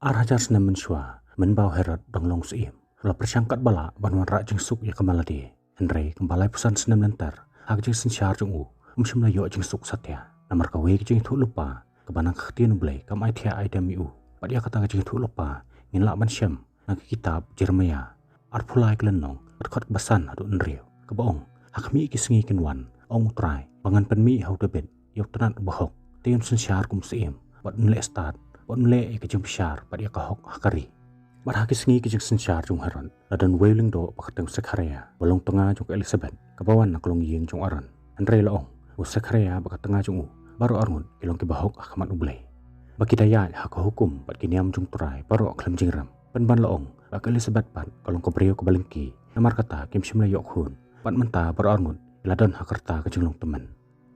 Arajar senam mensua, menbau herat dong long siem. Kalau persangkat bala, banwan rak jeng suk ya kemaladi. Henry kembalai pusan senam lentar, hak jeng sensyar jeng umsyam layo jeng suk satya. Namar kawe jeng tu lupa, kebanang kektian blay, kam ai tia ai dami Padia kata jeng tu lupa, ngin lak ban syam, nak kitab Jeremia. Arpulai kelenong, berkot basan adu nriu. Kebaong, hak mi kisengi kenwan, ong utrai, bangan penmi hau debet, yok tenat bohok, tiun sensyar kum siem, buat nilai start. Buat mulai ke jeng besar pada kahok hakari. Mat hakis ngi ke jeng sensyar jung haron. Ladan wailing do pakateng Sekharia. Bolong tengah jung Elizabeth. Kebawan nak long yeng jung aran. Andre laong. U Sekharia bakat tengah jung baru arngun kilong ke bahok akamat ublay. Baki daya hak hukum bat kiniam jung turai baru aklam jeng ram. Penban laong. Bak Elizabeth pan kalong kebriyo ke balengki. Namar kata kim simla yok hun. Bat menta baru arngun. Ladan hakarta ke jeng long temen.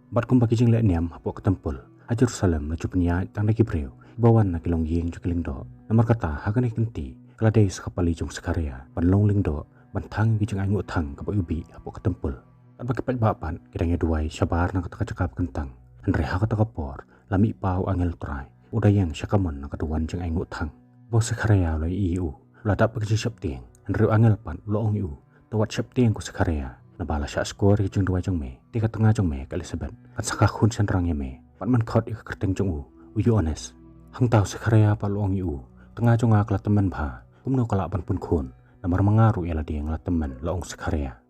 Bat kum baki jeng le niam hapok ketempul. Ha Jerusalem laju penya tang lagi briyo. Bawan na kilong yeng ju kiling do. Namar kata hagan kenti. Kaladai sekapali jung Sekharia. Ban long ling do. Ban tang gijeng aingu tang kapag ubi hapok ketempul. At bakipad bapan. Kidangnya duay syabar na kataka-cakap kentang. Henry haka takapor. Lami pau angel turai. Udayang syakamon na kaduan jeng aingu tang. Bawa Sekharia ulay iu. Uladap pagkijeng syapting. Henry angel pan uloong iu. Tawat syapting ku Sekharia. Nabala sya skor gijeng duay jeng me. Tika tengah jeng me ke Elizabeth. At sakakun senrangnya me. Pat man kot ika kerteng jeng uyu ones. Hang tau Sekharia pa luong iu. Tengah jonga kala temen pa. Kumno kala pan pun kun. Namar mengaru yala dia ngala temen luong Sekharia.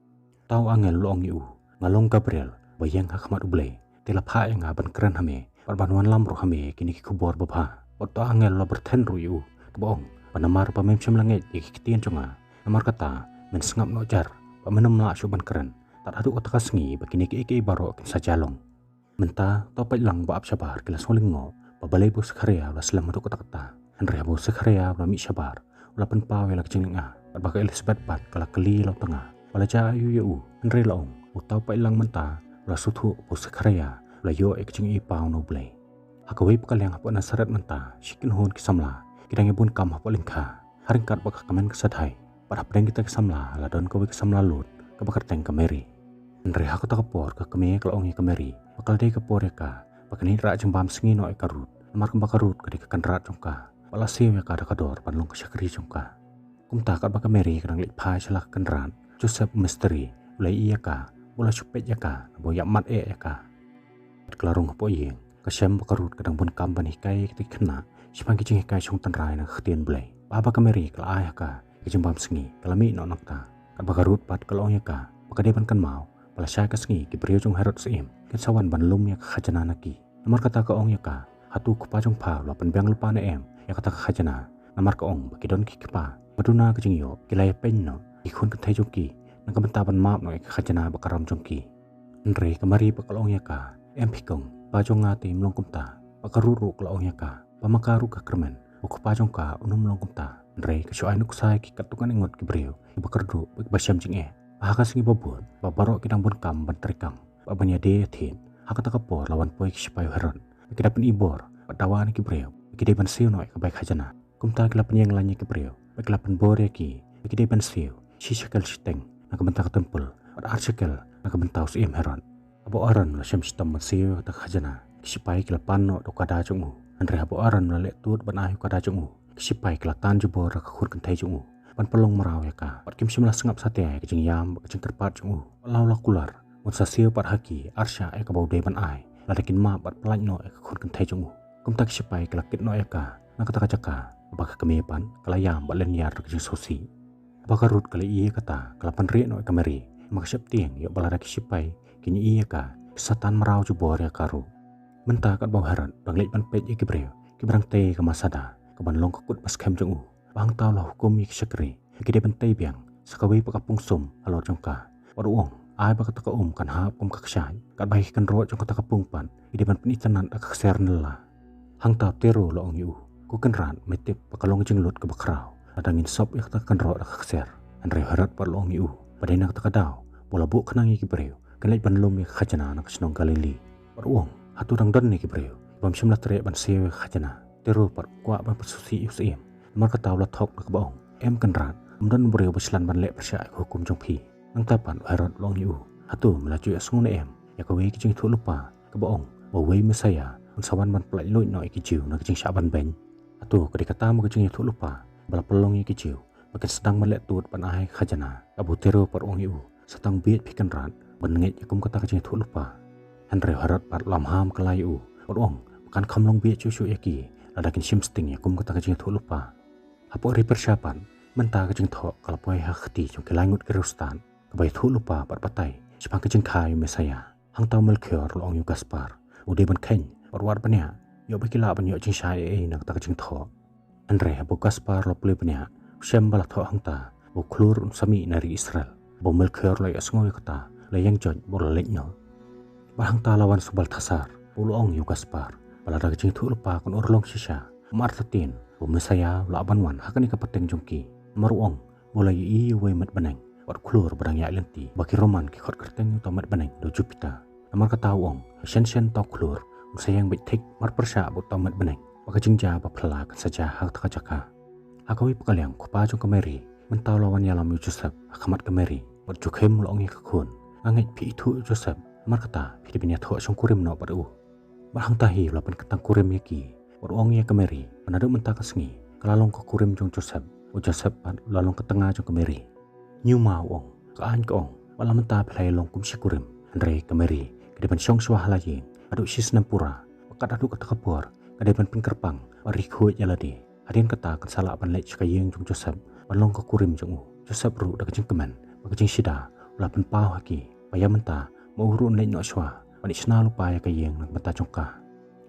Tau angel luong iu. Ngalong Gabriel. Bayang hakamat ublay. Tila pa yang aban keren hame. Parbanuan lamro hame kini kikubor bapa. Oto angel lo bertenru iu. Kebaong. Panamar pa memsyam langit ikikitian jonga. Namar kata. Men sengap no jar. Pamenem la syuban keren. Tak aduk otakas ngi bakini ki baro kinsa jalong. Menta topet lang baap syabar kila solingo. Pabalay po Sekharia wala silang maduk kata-kata. Henry po Sekharia wala mi syabar. Wala penpaw wala kecing nga. At baka Elizabeth pat kala kali law tengah. Wala jaya yu Henry laong. Utaw pa ilang menta. Wala sutu po Sekharia. Wala yo kecing ipaw no blay. Hakaway pa kalyang hapo nasarat menta. Shikin hon kisamla. Kidang ibun kam hapo lingka. Haringkat baka kamen kasadhay. Parhapdeng kita kisamla. Ladon kaway kisamla lut. Kabakarteng ka Mary. Henry hako takapor ka kami kalaong ka Mary. Bakal day kapor ya ka. Pakani rak jembam sengino karut. Namar kembaka rut kedik kan rat jongka. Palasiw ya kada kador panlong kesyakri jongka. Kumta kat baka Mary kadang lik pai salak kan rat. Joseph misteri. Ulay iya ka. Ula syupet ya ka. Nabo yak mat ya ka. At kelarong hapo iyeng. Kasyam baka rut kadang bun kamban hikai ketik kena. Sipang kijing hikai syong tanray na ketian belay. Baka Mary kala ayah ka. Kejembam sengi. Kalami no nakta. Kat baka rut pat kalaong ya ka. Baka depan kan mau. Palasya ka sengi. Kibriyo jong herot seim. Kensawan ban lum ya khajana naki. Namar kata ka ong ya ka. Hatu kupajong pa lo penbiang lupa na ya kata ka khajana. Namar ka ong bakidon ki kipa. Maduna ka jingyo kilaya penno. Ikun kentay jongki. Nagkamentaban maap no ya khajana bakaram jongki. Andre kamari pa kalong ya ka. Pikong. Pajong ngati mlong kumta. Pakaruru kalong ya ka. Pamakaru ka kermen. Ukupajong ka unum mlong kumta. Andre kasyuay nukusay ki katungan ingot kibriyo. Ibakardu bagybasyam jing Ahakas ngi babun. Babaro kidang bun kam bantrikam. Babanya thin. Hakata kapor lawan poy kisipayo heron. Kidapan ibor. Padawan kibriyo. Kidapan siyo no kabay khajana. Kumta kilapan yang lanya kibriyo. Kilapan bore ki. Kidapan siyo. Sisakal siteng. Nakabenta katempul. At arsikal. Nakabentaw siyem heron. Abo aran la siyem sitam siyo kata khajana. Kisipay kilapan no do kadajong Andre abo aran la letut ban ayo kadajong Kisipay kilatan jubor rakakur kentay jong Panpalong maraw ya ka. Pat kim simla sengap satya kajing yam kajing terpat jong Law kular. Unsa siyo pat haki. Arsya kabaw deban ay. Ladakin ma pat pelaj no kakun kentay jong Kumta kisipay kalakit no ka. Nakataka-caka. Baka kamipan kalayam balen yar kajing sosi. Baka rut kala iya kata. Kalapan ri no kameri. Makasyap tiang yuk balada kisipay. Kini iya ka. Kisatan maraw jubor ya karu. Menta kat bawharan. Banglit pan pej ya kibriyo. Kibrang te kamasada. Kabanlong kakut pas kem jong Bang tau lah hukum yik syakri. Kide bentay biang. Sakaway pakapung sum. Alor jong ka. Waruong. Ay baka taka kan hap kum kakshay. Kat bahi kan root jong kataka pungpan. Kide ban penitanan akakser nila. Hang tap tero loong yu. Kukan ran metip pakalong jeng lut kebakraw. Adangin sop yak taka kan root akakser. Andre harat pa loong yu. Paday nak taka daw. Bola bu kanang yikibriyo. Kanlay ban lum yak khajana nak sinong galili. Waruong. Haturang don yikibriyo. Bam simla tere ban siyo yak khajana. Tero par kwa ban persusi yu seim. Namar kataw la thok na kabaong. Kan ran. Amdan beriyo basilan ban lek persya hukum jong pi. Nang tapan harat loong yu. Hatu melaju ya sungun Ya kaway kijing tu lupa. Kabaong. Baway mesaya. Unsawan ban pelaj loy no ikijiw na kijing syaban ben. Atu kedikata mo kejeng itu lupa bala pelong yang kecil makin sedang melek tut panai khajana abu tero par ong iu setang biet pikan rat benengit yakum kata kejeng itu lupa Henry harat pat lam ham kelayu par ong makan kamlong biet cucu yaki ladakin shimsting yakum kata kejeng itu lupa apo ri persiapan mentah kejeng thok kalpoi hakti jong kelangut kerustan kebai itu lupa pat patai sepang kejeng kai mesaya hang tau melkior long yu gaspar ude ban khen par wat pania yo bakila ban yo jing shai nak ta kejeng thok Andre abu gaspar lo puli pania Shem bala thok hangta bo klur sami nari Israel bo melkior lo asngoy kata layang joj bo lek no bahang ta lawan subal thasar ong yu gaspar bala da kejeng thu lupa kon orlong sisa martatin bo mesaya laban wan hakani kapateng jongki maruong bola yi we mat baneng wat klur badang ya lenti baki roman ki khot kerteng to mat baneng do jupita amar kata ong shen to klur sayang bit thik mar persya bo to mat baneng baka jingja ba phla kan saja hak taka jaka akawi pakalyang khopa jong kameri mentau lawan yalam Joseph akamat kameri wat jukhem lo ongi khun angit pi thu Joseph amar kata pi binya tho song kurim no padu bahang tahi lapan ketang kurim yaki wat ongi kameri manadu menta kasngi kalalong ko kurim jong Joseph o Joseph lalong ke tengah jong kameri nyu mau ong ka an ko ong wala menta phlai long kum sikurim andre kameri kedepan song swah layi adu sis nampura pakat adu katakapur kadepan pingkerpang arikhu yaladi hadin kata kan sala pan lech kayeng jong Joseph balong ko kurim jong Joseph ru da kejeng keman bakejeng sida lapan pau haki paya menta mau urun lech no swa pani sna lupa ya kayeng nak menta jongka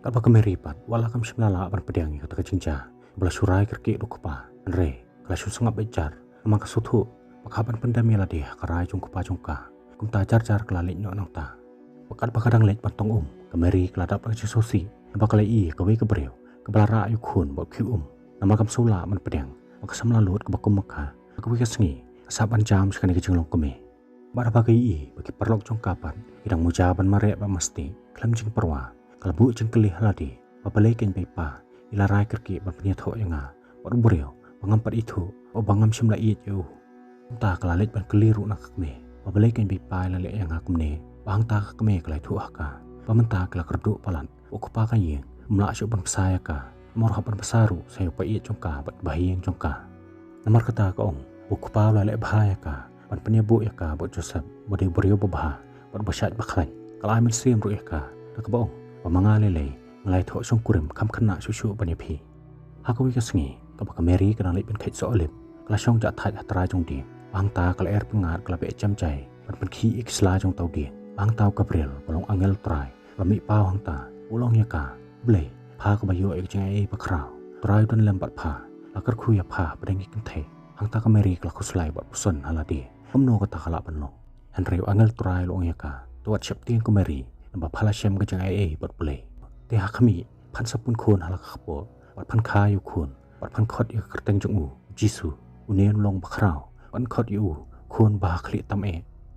kapa kameri pat wala kam simlala pan pedang kata kejeng ja bela surai kerki rukupa andre kala su sangap bejar amang kasuthu pakapan pendami ladi karai jong kupa jongka kum ta jar kala lech no nang ta pakat pakadang lech pantong kameri keladap lagi sosi bakal i kawe kebreu kebelara ayu khun bo khium nama kam sula man pedang maka samla lut ke bakum maka kawe kesngi saban jam sekani kejeng long keme bara bagai i bagi perlok jong kapan idang mujaban mare ba mesti klam jing perwa kalbu jeng kelih ladi babale ken pepa ilarai kerki ban punya tho yanga bod breu bangampat itu o bangam simla i ju entah kalalet ban keliru nak keme babale ken pepa lale yanga kumne bang ta keme kalai thu aka pamenta kala kerdu palan ukupa kayeng mla syu ban saya ka mor hapan besaru sayo pa i jongka bat bahiyeng jongka namar kata ka ong ukupa lale bahaya ka ban penyebu ya ka bot Joseph bode brio babah bat basyat baklan kala amil sim ru ya ka ka baong pamanga lele ngalai tho song kurim kam khana susu banyepi hakawi ka sngi ka ba kameri kana le ben khait so olim kala song ja thai atra jong di bang ta kala er pengat kala be cham chai ban pen khi iksla jong tau di bang tau Gabriel bolong angel trai bami pau hang ta ulong ya ka ble pha ka bayo ek jai pakrau trai don lembat pha lakar khu ya pha brengi kin the hang ta kameri kala khuslai bat puson haladi omno ka ta khala panlo Henry angel trai long ya ka tuat chep ting kameri namba phala shem ka jai bat ble te hakami phan sapun khon halak khapo bat phan kha yu khon bat phan khot ya kerteng jong jisu unen long pakrau ban khot yu khon ba khli tam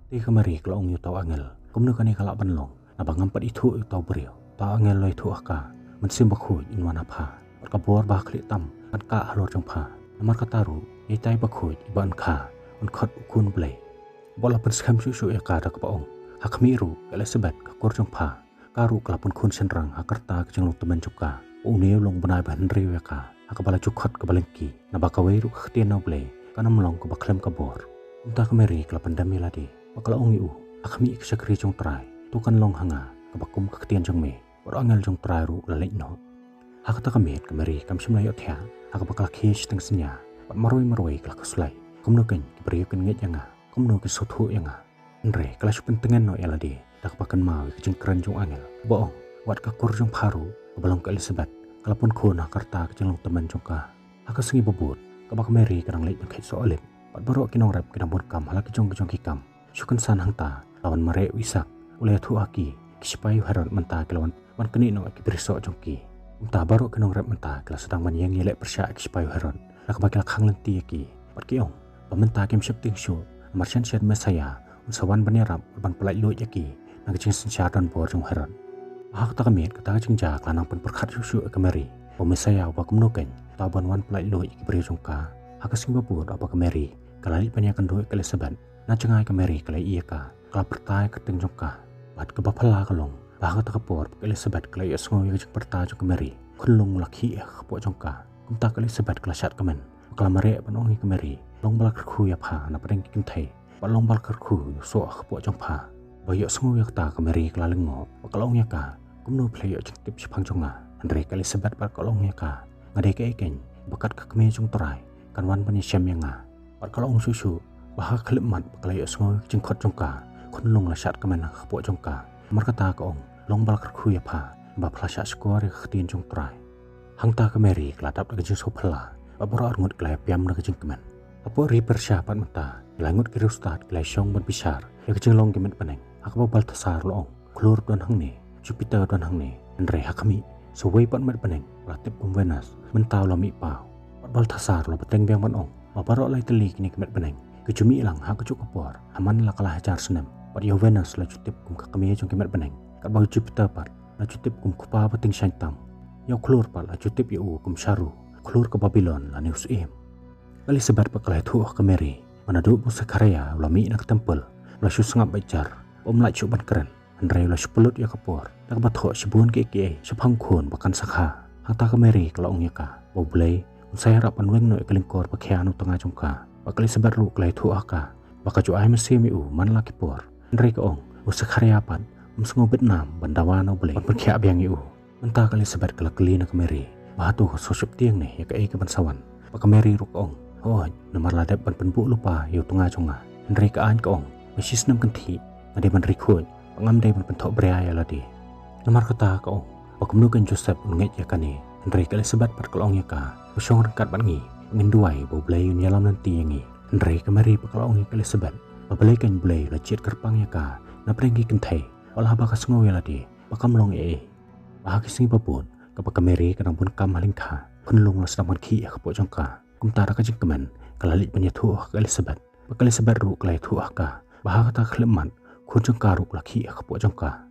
te kameri kala ong yu taw angel kumno kani kala panlong nabangam pat itu taw brio ta angel loi thu aka mensim bakhu inwana pha ka bor ba khli tam kan ka halor jong pha namar kataru ei tai bakhu iban kha on khot ukun ble bola pen skam su ya ka da ka ong hakmiru Elizabeth ka kor jong pha karu kalapun khun senrang hakarta kejeng long temen juka uneu long banai ban riu ya ka akabala jukhot ka balengki nabakawe ru khtian no ble kana mlong ka baklem ka bor unta kameri kalapan dami ladi bakala ong yu akhmi ik sakri jong trai tukan long hanga kabakum kaktian jong me or angel jong trai ru la no hakata kamet kameri kam simla yo thya akabakal khish teng senya pat maroi kala kuslai kumno ken kibri ken nget yanga kumno ke sothu yanga andre kala supen tengen no yaladi dak pakan mau ke jeng kran jong angel boong wat ka kur jong pharu kabalong ka Elizabeth kalapun khona karta ke jeng long teman jong ka akasengi bobot kabak meri karang leit ben khet so olim pat baro kinong rap kinang bot kam hala ke jong kikam sukan san hangta lawan mare wisak uleh thu aki kisipai haron menta kelawan man keni no ki briso jongki unta baro kenong rap menta kala sedang man yang yelek persya kisipai haron nak bakal khang lenti ki pat kiong pamenta kem ship ting shu marchan shed mesaya unsawan banerap ban pelai lo yaki nak jing sencha don bor jong haron hak ta kamet kata jing ja klanang pen perkhat susu kameri pemesaya wa kumno ken ta ban wan pelai lo yaki bri jongka hakasing babur apa kameri kalali panyakan do Elizabeth na cengai kameri kala iya ka kala pertai keteng jongka bat ke bapala kalong bahang ta kapor Elizabeth kala iya sngo yang pertai jong kameri kunlung lakhi khapo jongka kum ta kali sebat kelasat kemen kelamare panongi kemeri long bal kerku ya pha na pring kin thai pa long bal kerku so khpo jong pha bayok sngu yak ta kemeri kelalengo kalong ya ka kum no play yo tip chipang jonga andre kali sebat par kalong ya ka ngade ke ken bakat ka keme jong torai kan wan pani syam yang par kalong susu bah khlip mat kalay sngu jing khot jong ka khun long la sat kemen khpo jong ka mar kata ka ong long bal kerku ya pha ba phlasha skor khtin jong torai hang ta kemeri keladap ke jing so phla Apora arngut kelai piam na kejeng kemen. Apora persiapan mata. Langut kiri ustad kelai syong berbisar. Ya kejeng long kemen peneng. Aku bal tasar loong. Klur tuan hang ni. Jupiter tuan hang ni. Andre hakami. Sewai pat met peneng. Ratip kum Venus. Mentau lo mi pau. Pat bal tasar lo peteng biang panong. Apara lai teli kini kemet peneng. Kejumi ilang hak kejuk kepor. Haman la kalah hajar senem. Pat yo Venus la jutip kum kakami jong kemet peneng. Kat bau Jupiter pat. La jutip kum kupa peteng syantam. Yo klur pat la jutip yo kum syaru. Keluar ke Babylon la News Im. Kali sebat pakalai tuh ke Mary. Mana duk busa karya ulami nak tempel. La syu sengap bajar. Lai cuban keren. Andre la sepelut ya kepor. Nak bathok sibun ke sepang kun bakan sakha. Hata ke Mary kalau ong yaka. Boblei saya harapan weng no ikelingkor pakhianu tengah jongka. Pakali sebat ru kelai tuh ka. Baka ju ai mesi mi man la kepor. Andre ke ong busa karya pan. Msengo Vietnam bandawa no boleh. Perkhia biang iu. Mentah kali sebat kala keli nak Mary. Bahatu sosok tiang nih ya ke bansawan. Pakameri rukong. Oh, nomor ladap ban penbu lupa yu tengah jonga. Ndri kaan ke ong. Mesis nam kenti. Ngade ban rikut. Pangamdai ban pentok beria ladi. Nomor kata ke ong. Pakamnukan Joseph unget ya kani. Ndri kali sebat par kelong ya ka. Usyong rengkat ban ngi. Ngenduai bau belai yun yalam nanti yang ngi. Ndri kemari pakalong ya kali sebat. Babelai kan belai lecit kerpang ya ka. Naprenggi kentai. Olah bakas ngow ya ladi. Pakamlong Bahakising babun. Kapag kameri kanang pun kam halingka punlong la sedang ki akpo jongka kumtara ka jingkemen kalalit penyatuh ka Elizabeth bakal Elizabeth ru kalai tuah ka bahaka ta khleman kun jongka ru laki akpo jongka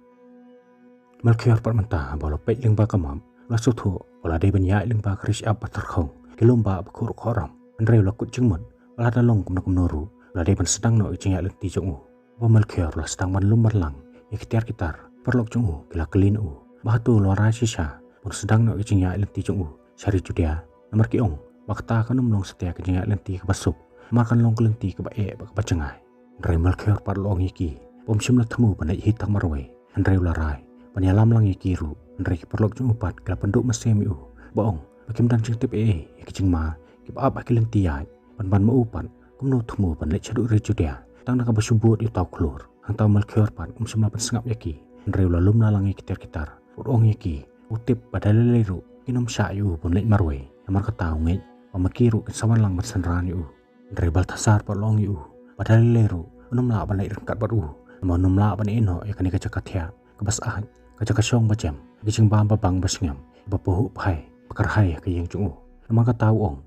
Melchior parmanta bolo pet ling ba kamam la suthu wala de benya ling ba krish ap patarkhong kilomba bakur khoram andre la kut jingmon wala dalong kum noru la de ban sedang no jingya lenti jongu wa Melchior la sedang man lumarlang ikhtiar kitar perlok jongu kila kelin bahatu luar sisa pun sedang nak kejengya lenti jong syari judia nomor kiong bakta kan long setia kejengya lenti ke basuk makan long kelenti ke bae ke bacengai remal kher par long iki pom simla temu panai hitang marwai andre ularai panyalam lang iki ru andre ki perlok jong upat kala penduk mesemi boong bakim dan jeng tip kejeng ma ki ba kelenti ai pan mau upan kumno temu panai chadu re judia tang nak basubut yu tau klur hang tau mal kher pan simla pan sengap yaki andre ulalum nalangi kitar urong yaki utip pada leleru kinom syayu pun lek marwe namar kata ngej pamakiru kinsawan lang bersenran yu dari Baltasar palong yu pada leleru unom la ban lek rengkat baru nom la ban ino ya kani kacakatia kebasahan kacakasyong bacam gijing bam babang basngam bapohu pai pakarhai ke yang jungu namar kata ong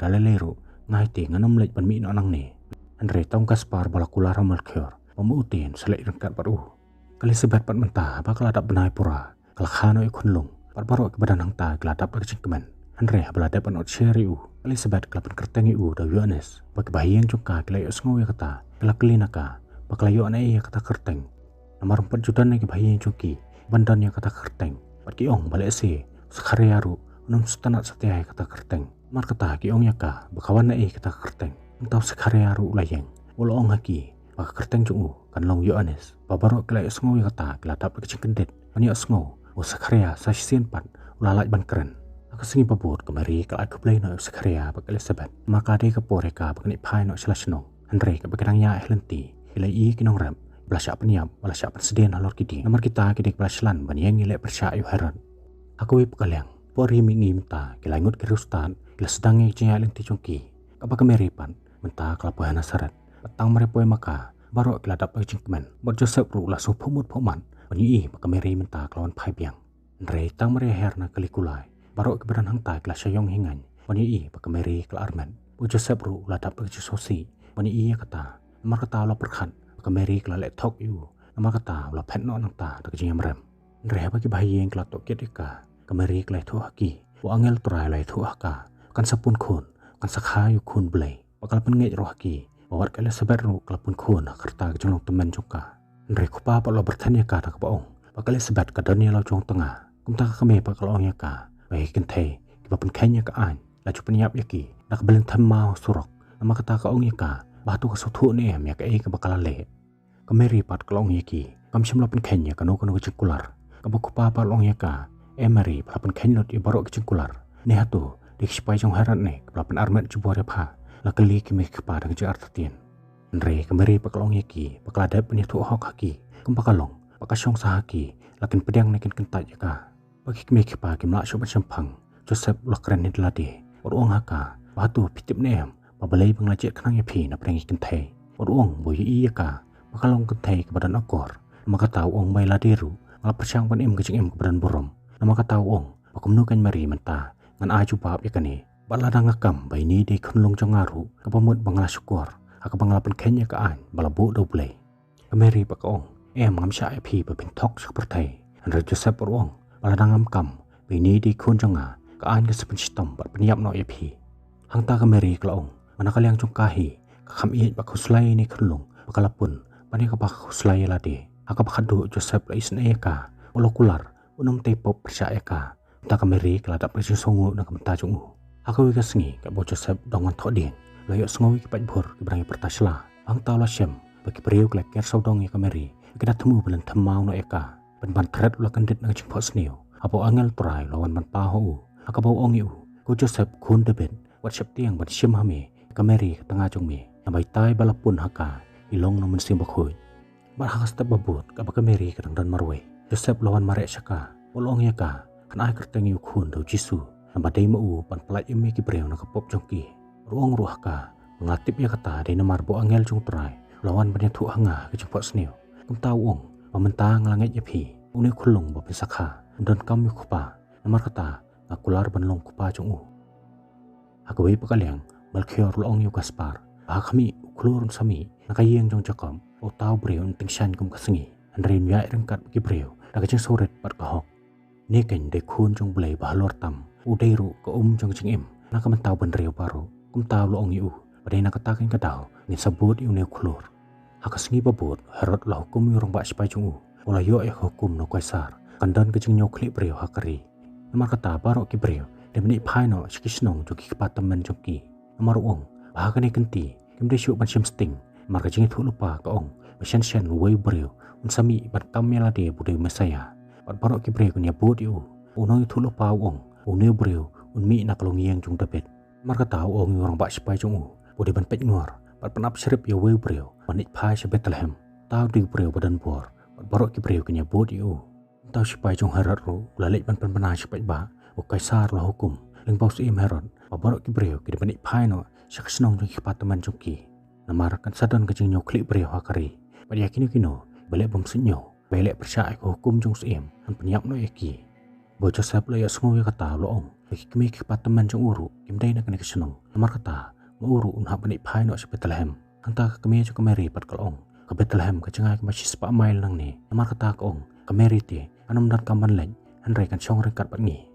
da leleru ngai ti nganom lek ban mi no nang ne andre tong kaspar balakula ramal kyor pamutin selek rengkat baru kali sebat pat mentah bakal ada benai pura Kalkhano ikunlong, parbaro ke badan hang ta geladap ke jingkemen. Andre beladap anot syari kali sebat kelapan kertengi da Yohanes. Bagi bayi yang jongka kelai osngo ya kata, kelak kelinaka, bakal anai ya kata kerteng. Nomor 4 juta ke bayi yang jongki, bandan ya kata kerteng. Bagi ong balik se, sekharyaru, unum sutanat setia ya kata kerteng. Mar kata ki ong ya ka, bakawan na kata kerteng. Entau sekharyaru layeng, wala ong haki, baka kerteng jungu, kan long Yohanes. Babaro kelai osngo ya kata, geladap ke jingkendet, ani osngo. Sakharia sasien pan ulalaj ban keren aku singi babur kemari kalau aku play no Sakharia bak Elizabeth maka de ke poreka bak ni pai no selasno Andre ke bakang ya lenti ilai kinong ram belasya penyap belasya pensedien halor kidi nomor kita kidi belaslan ban yang ile persya yu heran aku ip kalyang pori mingi minta kilangut kerustan kila sedangi jenya lenti jongki kapag kemari pan minta kelapuhan nasarat petang merepoi maka baru kila dapat jingkemen bot Joseph ru la so pomut poman Panyui pakameri minta kelawan pai biang. Ndrei tang meri herna kelikulai. Baru keberan hang tai kelas syayong hingan. Panyui pakameri kela armen. Bu Joseph ru ladap ke sosi. Panyui kata. Nomor kata la perkhan. Pakameri kela let tok yu. Nomor kata la pet no nang ta tak jing rem. Ndrei bagi bayi yang kela tok kit ika. Kameri kela tu haki. Bu angel turai lai tu haka. Kan sapun kun. Kan sakhayu kun belai. Bakal pengej roh haki. Bawat kala seberu kela pun kun kerta ke jolong temen juga. Ndrei kupa pak lo bertanya kata ke baong. Bakal sebat ke dunia lo jong tengah. Kumta kami pak lo ong ya ka. Baik kentei. Kipa pen kenya ke an. laju penyiap yaki nak belen mau surok nama kata ka ong yaka batu ka suthu ne em yak ka bakal le Mary pat kalong yaki kam shimla pen kenya kanu kecengkular ka baku papa long yaka Mary pelapan kenyot i barok kecengkular ne hatu dik sipai jong harat ne pelapan armet jubore pha la kali ki me kpa dang jar tatien Mary pakalong yaki pakalada pen tu hok haki kum pakalong pakasong sa haki lakin pedang nekin kentat yaka bagi me kpa ki mla shobat champang Joseph lokren ni delade orong haka batu pitip nem pabalai penglajit kenang yapi na prengi kentai orong boy yaka pakalong kentai ke badan akor maka tahu ong mai laderu ngala persang pan em kecing em ke badan borom nama ka tahu ong pakumnukan Mary menta ngan aju bab yakane balada ngakam bai ni de khunlong jongaru ka pamut bangala syukur aka bangala pen kenya ka an balabu do play Mary pakong em ngam sha yapi bepentok seperti Andre Joseph orong balada ngam bai ni de khun jonga ka an ke sepen sistem bat peniap no yapi hangta ka Mary klaong mana kaliang jongkahi ka kham i ba khuslai ni khunlong bakalapun pani ka pak khuslai lade aka bakhadu Joseph la isne ka olokular unum tepop percaya ka ta ka Mary kelada presi songu na kamta jungu aka wi ka sengi ka bo Joseph dongan thodin layo sengowi ki pajbur ki brangi pertasla ang tawla syem bagi priu klek ker saudong ya ka Mary kita temu bulan temau no eka ban ban thret ula kandit na jingpot sniu apo angel turai lawan ban paho aka bau ong yu ko Joseph khun debet WhatsApp tiang ban syem hame ka Mary tengah jong me nabai tai balapun haka ilong no mensim bakhoy bar hakas ta babut ka baka Mary kadang dan marwe Joseph lawan mare syaka olong yaka kan ai kerteng yu khun do Jisu namba dei mau pan pelaj emi ki breu na kapop jongki ruang ruah ka mengatip ya kata dei namar bo angel jong trai lawan ban thu hanga ke jepot sniu kum tau ong pamentang langit yapi uni khulung bo pensakha don kam yu khupa namar kata akular ban long khupa jong u aku wi pakaliang Melchior long yu Gaspar kami uklurun sami nakayeng jong jakom o tau breu tingshan kum kasengi andrein ya rengkat ki breu nakajeng soret pat kahok ni ken de khun jong blei bahlor tam udairu ko jong jingim nakamentau ban reu baru kum tau long yu badai nakatakin kadau ni sabut yu ne klur hakasengi babut herot la hukum yu rong ba sipai jong u ola yo e hukum no kaisar kandan kejeng nyokli breu hakari namar kata barok ki breu de meni phaino sikisnong joki kepatamen joki namar ong bahagani kenti kimde syuk ban sting marka jingi thu lupa ka ong masyan syan wei breu un sami bat kamela de budai mesaya bat barok ki breu nya bud yu unoi thu lupa ong uneu breu un mi na kalong yang jung dapet marka tau ong yu rong ba sipai jong u budai ban pet ngor bat panap srip ya wei breu banit phai se Bethlehem tau di breu badan bor bat barok ki breu nya bud yu tau sipai jong harat ru lalek ban panai sipai ba o kaisar la hukum ling paus im herod babarok ki breu ki banit phai no saksenong jong kipataman jongki namar kan sadon kejing nyokli breu hakari pada yakini kino balik bom senyo balik percaya ko hukum jong sim an penyak no yaki bo Joseph la ya sengo ya kata lo ong bagi kemi kipataman jong uru kimdai na kene kesenong namar kata uru un ha banit phai no se Bethlehem anta kemi jong Mary pat kalong ke Bethlehem ke cengai masih sepak mile nang ni namar kata ko ong ke Mary ti anum dan kamban lain andrai kan song rekat pat ngi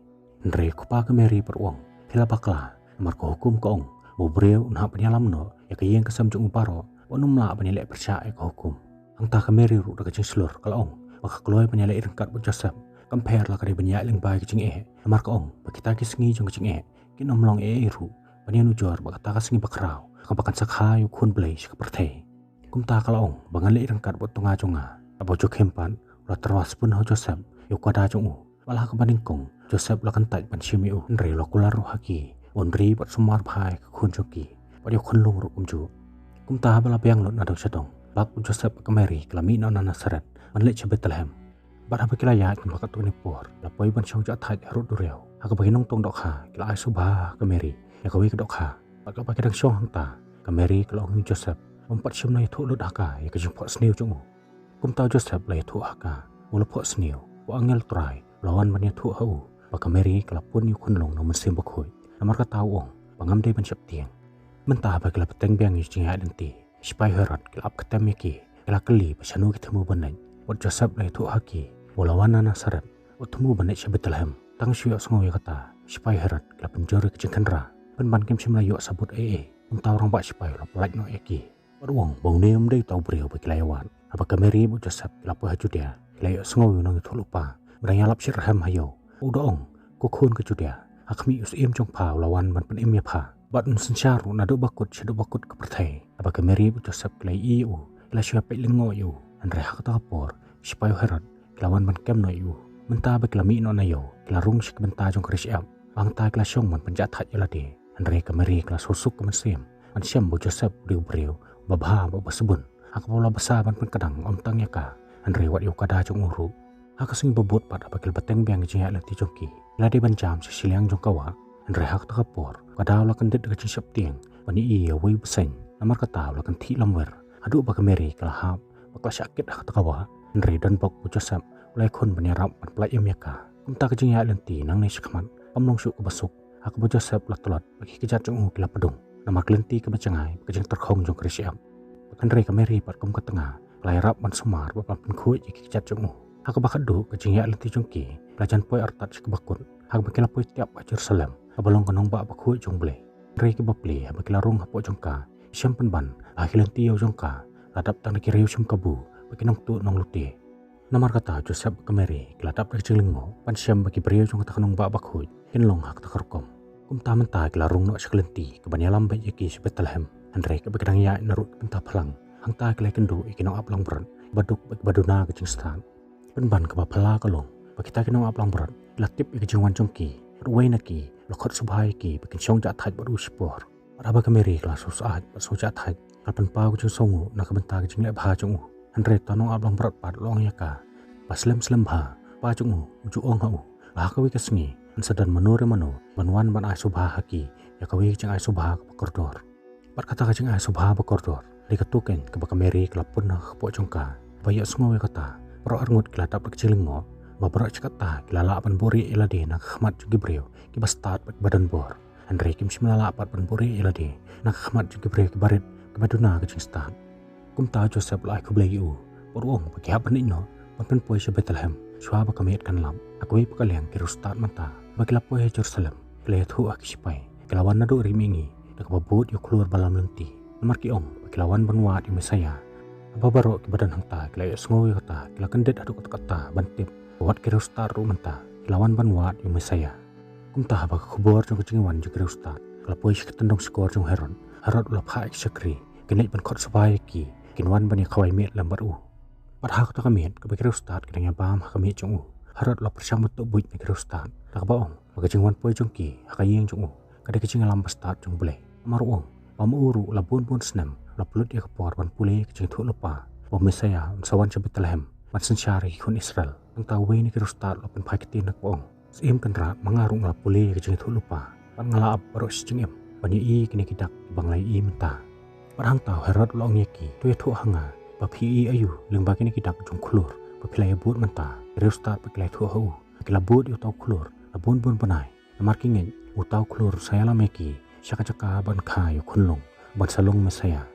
andrai kupa ke Mary per uang pila bakla namar ko hukum ko ong bo breu un ha penyalam no ya ke yeng kesam jong uparo onum la penilek percaya ko hukum angta ke Mary ru da kejing slur kalau ong baka kloy penilek rengkat bo Joseph compare la kari banyak ling bai kejing namar ko ong bakita ki sengi jong kejing kinom long ru panian ujor baka ta sengi bakrau ka bakan sakha yu khun blai se perthei kumta kalau ong bangan le rengkat bo tonga jonga abo jo khempan la terwas pun ho Joseph yu kada jong u wala ka baningkong Joseph la kan tai pan shimi u ndre lo kular ro haki onri pat sumar phai khun joki pada khun lung ru kumju kumta bala piang lot na dong sadong bak Joseph ka Mary klami na Nazaret man le che Bethlehem bar ha bakila ya kum ka tu ni por la poi ban chong ja thai ru du reu ha ka baginong tong dok ha kila ai subha ka Mary ya ka wi ka dok ha bak ka bakidang shong hangta ka Mary ka long Joseph ompat shim nai thu lut haka ya ka jing pot sneu chung kumta Joseph lai thu haka ula pot sneu wa angel trai lawan man ya thu hau bak ka Mary kala pun yu khun long no man sim bakhoi namar ka tau ong pangam dei ban syap tiang mentah bakila peteng biang yu jing denti sipai herot kila ap ketem yaki kila keli pasanu ketemu banai wat Joseph lai thu haki walawan Nazaret wat temu banai se Bethlehem tang syuk songo ya kata sipai herot kila penjori kejing kanra pen ban kem sim layo sabut tau orang bak sipai la pelaj no yaki wat wong bau neum dei tau breu bakila yawan apa ka Mary bo Joseph kila po hajudia kila yo songo yu nang thu lupa brang yalap sirham hayo uda ong ko khun ke judia Hakmi us im jong pa lawan ban pen im ya pa. Bat sensyaro na do bakut ke pertai. Aba kemeri Joseph kelai iu. Kela syua pe lengo iu. Andre hak ta por. Sipayo Herod kelawan ban kem no iu. Menta ba kelami no na yo. Kela rung sik benta jong krisyam. Bang ta kela syong man penjat hat yolade. Andre kemeri kela susuk ke mesim. Man syam bo Joseph beriu babha ba basebun. Hak bola besar ban pen kadang om tang ya ka. Andre wat yo kada jong uru. Hak sing bebut pat apa kel bateng biang jia lati jongki. Lade ban jam siliang jong kawa. Andre hak ta kapor. Kadau la kendit ke cincap tiang. Bani iya wei beseng. Namar katau la kenti lamwer. Adu ba kemeri kela hap. Bakla sakit hak ta kawa. Andre dan bok bu Joseph. Ulai kon banyarap ban pelai yam ya ka. Kumta ke jia lenti nang ne syakman. Pamlong syuk ke basuk. Hak bu Joseph la tolot bagi kejat jong kila pedung. Namar kelenti ke bacangai. Kejeng terkhong jong krisyam. Andre kemeri pat kum ke tengah. Kelai rap ban sumar bapak penkuit jiki kejat jong Hak bakat du ke jia lenti jongki. Pelajan poi artat syuk bakun. Hak bakila poi tiap a Jerusalem. Abalong kanong ba bakhuit jong ble. Andre ke bapli bakila rung hapo jongka. Syam penban akilenti yo jongka. Ladap tang dikiriu syam kabu. Bakinong tu nong luti. Namar kata Joseph kemeri keladap dari jelingo. Pan syam bagi beriu jong kata kanong ba bakhuit. Kinlong hak takarkom. Kumta menta kila rung no syakilenti. Kebanyalam baik yaki si Bethlehem. Andre ke bakidang ya narut penta pelang. Hang ta kila kendu ikinong aplang beran. Baduk bagi baduna ke jingstan. Penban ke bapala kalong. Bagi ta kinong aplang beran. Latip ikijingwan jongki. Ruway naki. Lokot subhay ki. Bakin syong jat haj baru sipor. Araba kemeri kila susah baso jat haj. Kalpan pau kejing songu. Nak kebenta kejing lep ha jong Andre tanong aplang berat pat long yaka. Paslem ha. Pa jong uju ong ha Bahakawi kesengi. Ansadan manure mano. Banwan ban ay subha haki. Yakawi kejing ay subha kepakordor. Pat kata kejing ay subha bakordor. Dikatuken ke bakameri kelapun na kepo jongka. Bayak sungai kata. Pro arngut kelatap kecilingo. Babarak cekata kilala pan buri ilade nak khmat juga brio. Kiba start badan bor. Andre kim simlala pat pan buri ilade. Nak khmat juga brio kibarit kebaduna kecing start. Kumta Joseph lai kublai u. Poruong bagi hapan ino. Pan poi se Bethlehem. Shua bakamit kan lam. Akui pakaliang kiru start manta. Bagi lapoi Jerusalem. Kilayat hu akisipai. Kilawan nadu rimingi. Nak babut yu keluar balam lenti. Namar kiong. Kilawan banwat yu mesaya. Babaro ki badan hangta kilay sngoy kata kila kendet adu kata bantip buat kiru star ru menta kilawan banwat yu mesaya kumta ba khubor jong kecingwan ju kiru star kala poi ketendong skor jong Herod ulap ha sakri kinai ban khot sabai ki kinwan bani khawai met lambar u padha kata kamiet ke kiru star kidang bam ha kamiet jong u Herod ulap persang metu buit ni kiru star tak baong ba kecingwan poi jong ki hakayeng jong u kada kecing lam start jong bele maruong pamuru labun pun senam Lapulut ya kepor ban pulih kecing tuk lupa. Mesaya sawan sa Bethlehem. Man sensyari kun Israel. Ang tawi ni kirustat lapan pakitin nak boong. Sim kenra mangarung lapulih kecing tuk lupa. Pan ngalaap baru sicing im. Banyu i kini kidak banglay i menta. Parang tau Herod loong yaki. Tuya tuk hanga. Bapi i ayu lembag kini kidak jung kulur. Papilay abut menta. Kirustat pakilay tuk hau. Pakilabut yu tau kulur. Labun bun panay. Namar kingin utau kulur saya lameki. Syaka-syaka ban kayu kunlong. Ban salong Mesaya.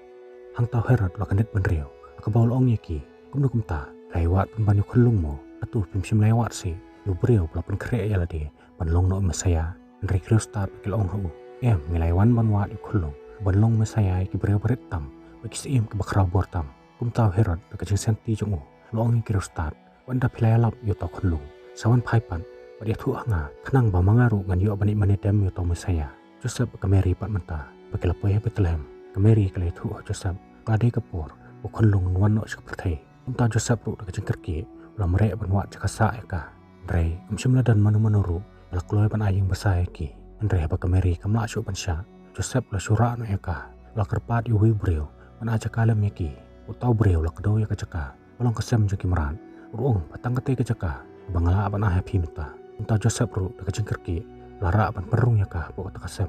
Hang tau Herod lo kandet benrio. Akabaw loong yaki. Kumno kumta. Lewat pembanyu kelung mo. Atuh pimsim lewat si. Yu brio pelapun kere ya ladi. Banlong no Mesaya. Nri krio start pakil ong hau. Ngilaiwan banwat yu kelung. Banlong Mesaya iki brio berit tam. Bagi siim kebakraw bortam. Kumtau Herod bekajing senti jong loong krio start. Wanda pilayalap yu tau kelung. Sawan paipan. Badi atu anga. Kenang ba mangaru ngan yu abanik manedem yu tau Mesaya. Joseph kemeri pat menta. Pakilapoy Bethlehem. Kemeri kalai tu Joseph. Kadai kapur, bukan lung nuan no seperti. Unta Joseph ru dekat jengkerki, ulah mereka benwat jakasa eka. Andre, kumsimla dan manu-manuru, balak loy pan aying besar ki. Andre haba kemeri kamla syuk pansya. Joseph la syura no eka, ulah kerpat yuwi brio, pan aja kalem yaki. Utau brio la kedo ya kejaka, balong kesem jengki meran. Uruong patang kete kejaka, bangala pan ayah pimita. Unta Joseph ru dekat jengkerki, lara pan perung yaka pokok takasem.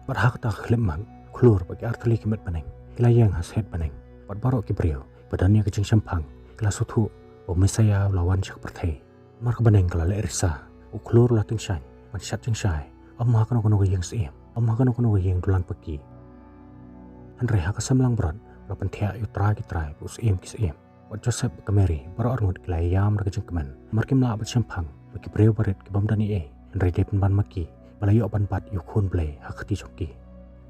Padahak tak khlimman, klur bagi arteli kimet paneng. Kilayang haset paneng. Pat barok kibrio. Badannya kecing sempang. Kila sutu. Mesaya lawan syak pertai. Mar kebaneng kala le erisa. Uklur lating syai. Man syat jeng syai. Amma kano gayeng siim. Amma kano gayeng dulan peki. Andre haka semlang berat. Lapan tiak yu tragi trai. Bus siim kis siim. Pat Joseph kemeri. Barok arngut kilayam rakajeng kemen. Mar kim la bat sempang. Bagi brio barit kibam dani e. Andre depan ban maki. Balayu apan pat yu kun blay hakati joki.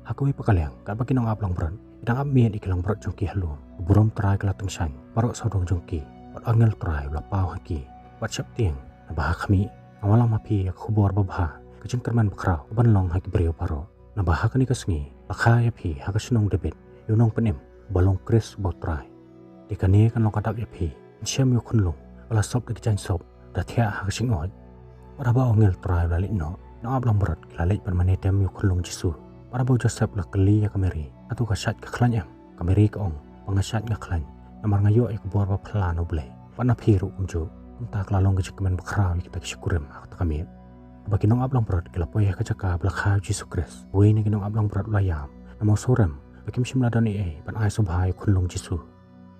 Hakui pakaliang. Kat bagi nong aplang berat. Idang amian ikilang berat jongki halu. Burom terai kelateng syang. Barok sodong jongki. Pat angel terai ulah pau haki. Pat syap tiang. Nabah kami. Awalang mapi yak khubor babha. kajing kerman bakrau ban long haki beriu paro na bahaka ni kasngi lakha ya phi haka sinong debit yunong penim balong kris botrai dikani kan long kadak ya phi siam yu khunlung bala sop de jan sop da thia haka sing oi para ba ongel trai la no na ablang berat la pan mane tem yu khunlung jisu para ba joseph la kali ya kameri atu ka shat ka khlan kameri ka ong pangasat nga khlan namar ngayo ay kubor pa plano ble pana phiru kumjo kumta klalong ka chikman bakrau kita kishkurem ak kami aba kinong ablang berat kila poy ka chaka blakha jisu kris we ni kinong ablang berat layam namo sorem bakim simla dani pan ai subhai khunlung jisu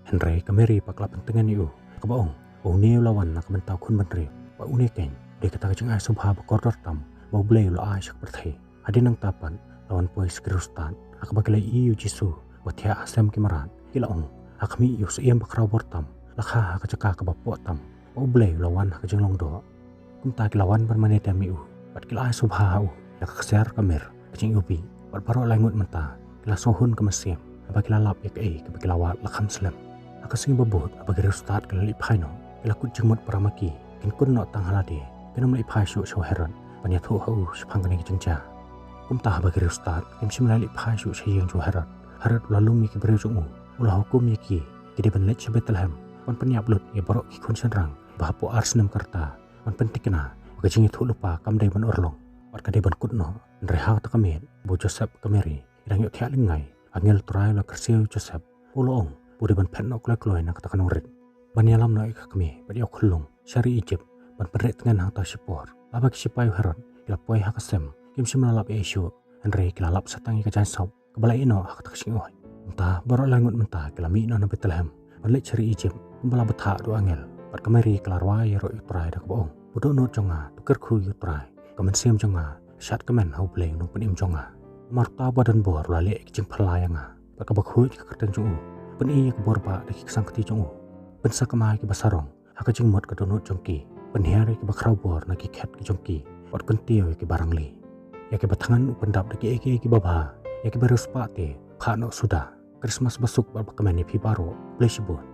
henry kameri pakla pentengan yu ka baong o ni lawan nak mentau khun mentri pa uni ken de kata ka ai subha bakordor tam mau ble lo ai sak perthai adinang tapan lawan poy skriustan ak bakilai yu jisu wathia asam kimaran kila ong akmi yu seem bakrau bortam lakha ka chaka ka bapo tam o ble lawan ka jenglong do kumta kilawan permane tamiu pat kila ai subha u ya ka ser kamer kaching upi pat baro langut menta kila sohun ka masem aba kila lap ya ka kilawat lakham slam akasing babot aba gere start kila li phaino kila kut jengmot paramaki kin kun no tang halade kinam li phai shu shu heran panya thu hau shphang kani jengcha kumta aba gere start kim simla li phai shu sheyeng chu heran harat lalu mi ki breu chung ulah hukum mi ki kidi ban lech Bethlehem kon penyap lut ya borok ki kun senrang bahapo arsnam karta kon pentikna kajing thu lupa kam dai ban orlong pat kade ban kutno reha ta kamet bo Joseph kameri irang yo thia lingai angel trai la kersiu Joseph ulong bude ban phen nok kloi nak ta kanong rit ban yalam no ik kami ban yo khulung syari Egypt ban peret ngan hang ta sipor aba ki sipai haran ila poi hakasem kim simla lap esyu andre kila lap satangi ka jan sop kebalai ino hak tak sing oi entah borok langut mentah kelami no Bethlehem balik cari Egypt bala betha do angel pat kameri kelarwa ya ro utrai dak boong bodo no jonga tuker khu utrai kamen sem jonga shat kamen hau bleng no penim jonga marta badan bor lale jing phalayanga pat ka bakhu ka kerteng jong peni ka bor ba dak sang kati jong pensa kamai ki basarong hak jing mot ka do no jongki penhiare ki bakrau bor na ki khat ki jongki pat kentio ki barangli ya ki batangan pendap dak ki baba ya ki berus pate khano sudah Christmas basuk babak kamani pi baro plesibon